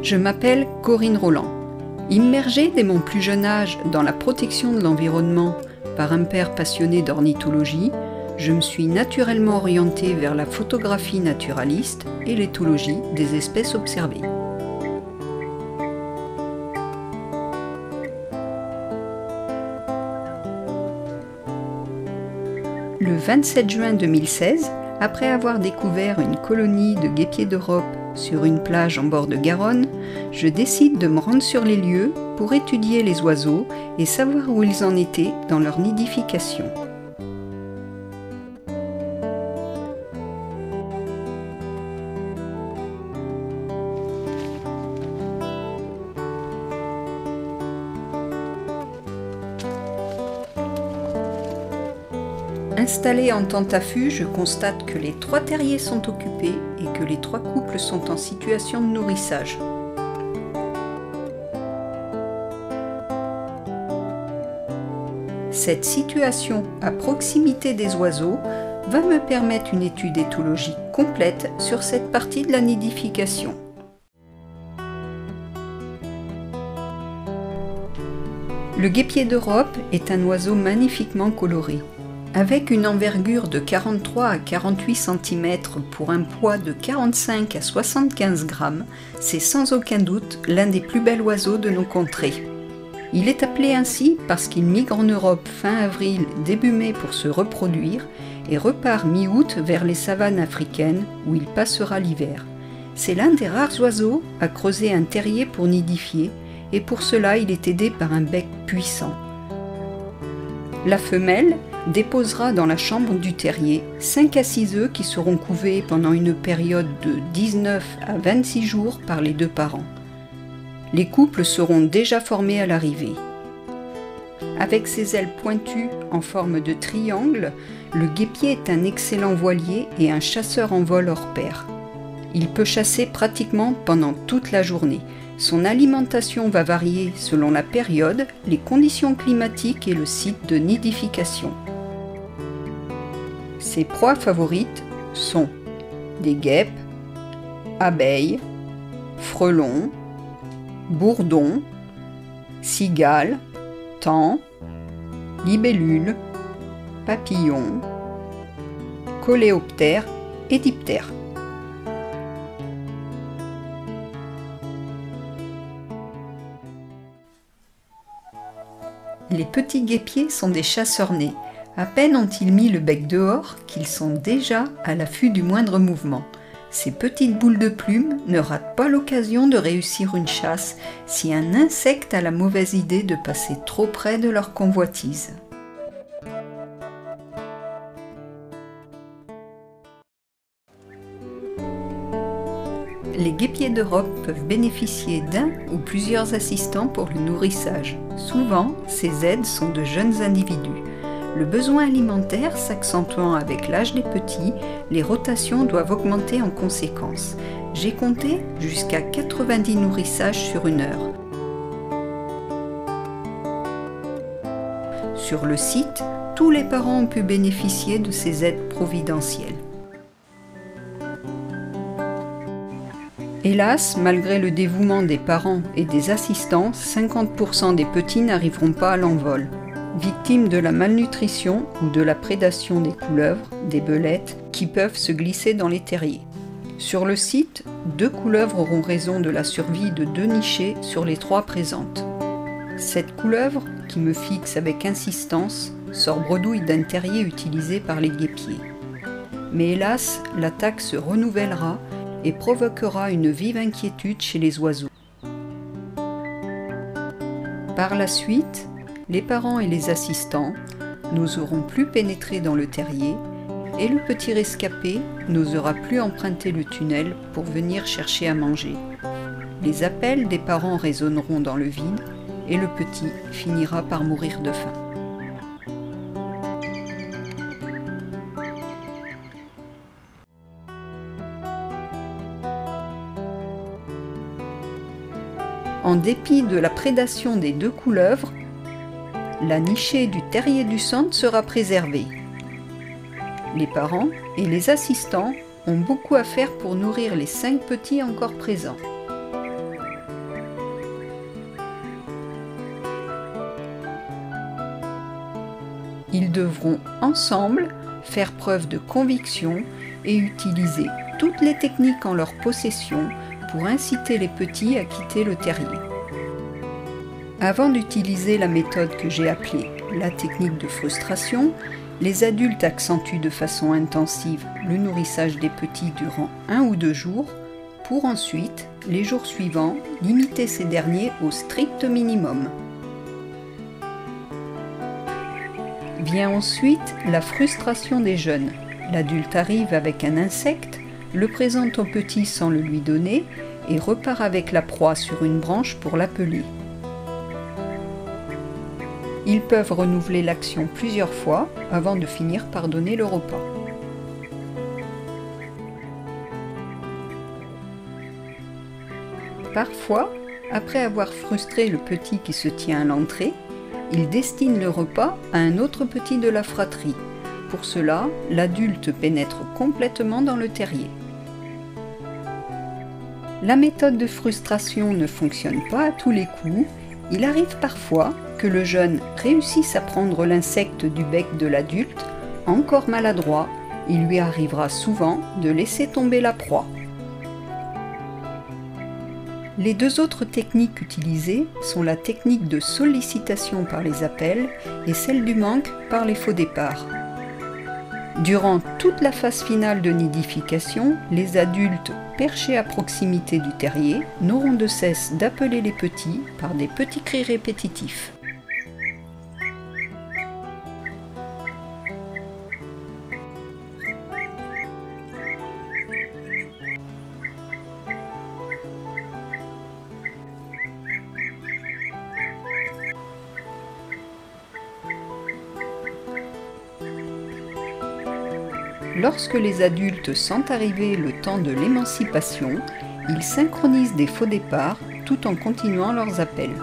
Je m'appelle Corinne Roland. Immergée dès mon plus jeune âge dans la protection de l'environnement par un père passionné d'ornithologie, je me suis naturellement orientée vers la photographie naturaliste et l'éthologie des espèces observées. Le 27 juin 2016, après avoir découvert une colonie de guêpiers d'Europe sur une plage en bord de Garonne, je décide de me rendre sur les lieux pour étudier les oiseaux et savoir où ils en étaient dans leur nidification. Installé en tente-à-fût, je constate que les 3 terriers sont occupés et que les 3 couples sont en situation de nourrissage. Cette situation à proximité des oiseaux va me permettre une étude éthologique complète sur cette partie de la nidification. Le guêpier d'Europe est un oiseau magnifiquement coloré. Avec une envergure de 43 à 48 cm pour un poids de 45 à 75 grammes, c'est sans aucun doute l'un des plus bels oiseaux de nos contrées. Il est appelé ainsi parce qu'il migre en Europe fin avril, début mai pour se reproduire et repart mi-août vers les savanes africaines où il passera l'hiver. C'est l'un des rares oiseaux à creuser un terrier pour nidifier et pour cela il est aidé par un bec puissant. La femelle déposera dans la chambre du terrier 5 à 6 œufs qui seront couvés pendant une période de 19 à 26 jours par les 2 parents. Les couples seront déjà formés à l'arrivée. Avec ses ailes pointues en forme de triangle, le guêpier est un excellent voilier et un chasseur en vol hors pair. Il peut chasser pratiquement pendant toute la journée. Son alimentation va varier selon la période, les conditions climatiques et le site de nidification. Ses proies favorites sont des guêpes, abeilles, frelons, bourdons, cigales, taons, libellules, papillons, coléoptères et diptères. Les petits guêpiers sont des chasseurs nés. À peine ont-ils mis le bec dehors qu'ils sont déjà à l'affût du moindre mouvement. Ces petites boules de plumes ne ratent pas l'occasion de réussir une chasse si un insecte a la mauvaise idée de passer trop près de leur convoitise. Les guêpiers d'Europe peuvent bénéficier d'un ou plusieurs assistants pour le nourrissage. Souvent, ces aides sont de jeunes individus. Le besoin alimentaire s'accentuant avec l'âge des petits, les rotations doivent augmenter en conséquence. J'ai compté jusqu'à 90 nourrissages sur une heure. Sur le site, tous les parents ont pu bénéficier de ces aides providentielles. Hélas, malgré le dévouement des parents et des assistants, 50% des petits n'arriveront pas à l'envol. Victimes de la malnutrition ou de la prédation des couleuvres, des belettes, qui peuvent se glisser dans les terriers. Sur le site, 2 couleuvres auront raison de la survie de 2 nichés sur les 3 présentes. Cette couleuvre, qui me fixe avec insistance, sort bredouille d'un terrier utilisé par les guêpiers. Mais hélas, l'attaque se renouvellera et provoquera une vive inquiétude chez les oiseaux. Par la suite, les parents et les assistants n'oseront plus pénétrer dans le terrier et le petit rescapé n'osera plus emprunter le tunnel pour venir chercher à manger. Les appels des parents résonneront dans le vide et le petit finira par mourir de faim. En dépit de la prédation des 2 couleuvres, la nichée du terrier du centre sera préservée. Les parents et les assistants ont beaucoup à faire pour nourrir les 5 petits encore présents. devront ensemble faire preuve de conviction et utiliser toutes les techniques en leur possession pour inciter les petits à quitter le terrier. Avant d'utiliser la méthode que j'ai appelée la technique de frustration, les adultes accentuent de façon intensive le nourrissage des petits durant 1 ou 2 jours, pour ensuite, les jours suivants, limiter ces derniers au strict minimum. Vient ensuite la frustration des jeunes. L'adulte arrive avec un insecte, le présente au petit sans le lui donner et repart avec la proie sur une branche pour l'appeler. Ils peuvent renouveler l'action plusieurs fois avant de finir par donner le repas. Parfois, après avoir frustré le petit qui se tient à l'entrée, ils destinent le repas à un autre petit de la fratrie. Pour cela, l'adulte pénètre complètement dans le terrier. La méthode de frustration ne fonctionne pas à tous les coups. Il arrive parfois que le jeune réussisse à prendre l'insecte du bec de l'adulte, encore maladroit, il lui arrivera souvent de laisser tomber la proie. Les 2 autres techniques utilisées sont la technique de sollicitation par les appels et celle du manque par les faux départs. Durant toute la phase finale de nidification, les adultes perchés à proximité du terrier n'auront de cesse d'appeler les petits par des petits cris répétitifs. Lorsque les adultes sentent arriver le temps de l'émancipation, ils synchronisent des faux départs tout en continuant leurs appels.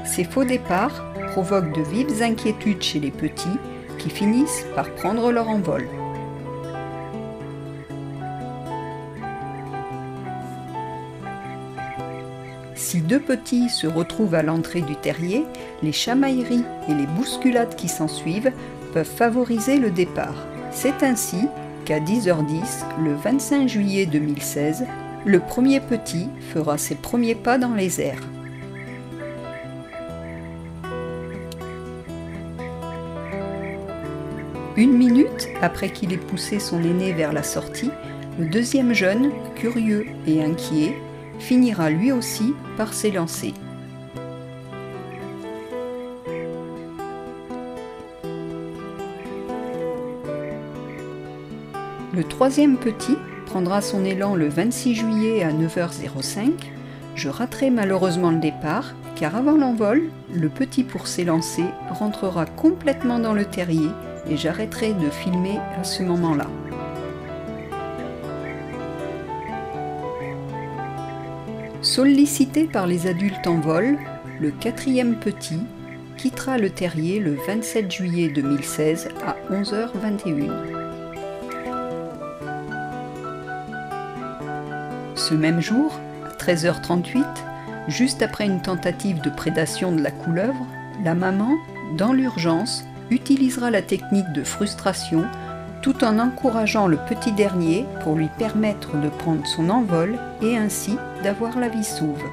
Ces faux départs provoquent de vives inquiétudes chez les petits qui finissent par prendre leur envol. Si 2 petits se retrouvent à l'entrée du terrier, les chamailleries et les bousculades qui s'ensuivent peuvent favoriser le départ. C'est ainsi qu'à 10h10, le 25 juillet 2016, le premier petit fera ses premiers pas dans les airs. Une minute après qu'il ait poussé son aîné vers la sortie, le deuxième jeune, curieux et inquiet, finira lui aussi par s'élancer. Le troisième petit prendra son élan le 26 juillet à 9h05. Je raterai malheureusement le départ, car avant l'envol, le petit pour s'élancer rentrera complètement dans le terrier et j'arrêterai de filmer à ce moment-là. Sollicité par les adultes en vol, le 4e petit quittera le terrier le 27 juillet 2016 à 11h21. Ce même jour, à 13h38, juste après une tentative de prédation de la couleuvre, la maman, dans l'urgence, utilisera la technique de frustration tout en encourageant le petit dernier pour lui permettre de prendre son envol et ainsi d'avoir la vie sauve.